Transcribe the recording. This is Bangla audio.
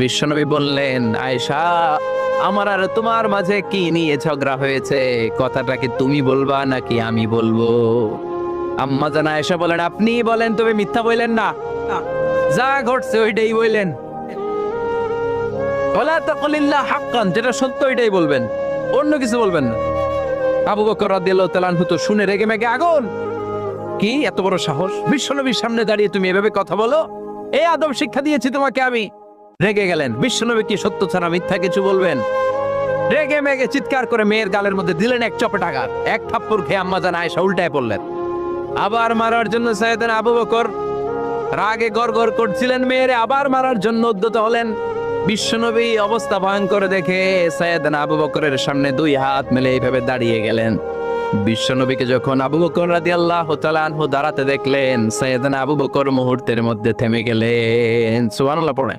বিশ্বনবী বললেন, আয়েশা, আমার আর তোমার মাঝে কি নিয়ে ঝগড়া হয়েছে? কথাটা কি তুমি বলবা নাকি আমি বলবো? আম্মা জান আয়েশা বলেন, আপনি বলেন, তবে মিথ্যা বললেন না, যা ঘটছে ওইটাই বললেন। ওয়ালা তাকুলিল্লা হাক্কান, যেটা সত্য ওইটাই বলবেন, অন্য কিছু বলবেন না। আবু বকর রাদিয়াল্লাহু তাআলা আনহু তো শুনে রেগে মেগে আগুন। কি এত বড় সাহস, বিশ্বনবীর সামনে দাঁড়িয়ে তুমি এভাবে কথা বলো? এই আদব শিক্ষা দিয়েছি তোমাকে আমি। রেগে গেলেন। বিশ্বনবী কি সত্য ছাড়া মিথ্যা কিছু বলবেন? রেগে মেগে চিৎকার করে মেয়ের গালের মধ্যে দিলেন এক চপেট আঘাত। এক থাপ্পড় খেয়ে আম্মা জান আয়েশা উল্টায় পড়লেন। আবার মারার জন্য সাইয়েদনা আবু বকর রাগে গড়গড় করছিলেন, মেয়েরে আবার মারার জন্য উদ্যত হলেন। বিশ্বনবী অবস্থা ভয়ঙ্কর দেখে সাইয়েদনা আবু বকরের সামনে দুই হাত মেলে এইভাবে দাঁড়িয়ে গেলেন। বিশ্বনবীকে যখন আবু বকর রাদিয়াল্লাহু তাআলা আনহু দাঁড়াতে দেখলেন, সাইয়েদনা আবু বকর মুহূর্তের মধ্যে থেমে গেলেন। সুবহানাল্লাহ পড়ে।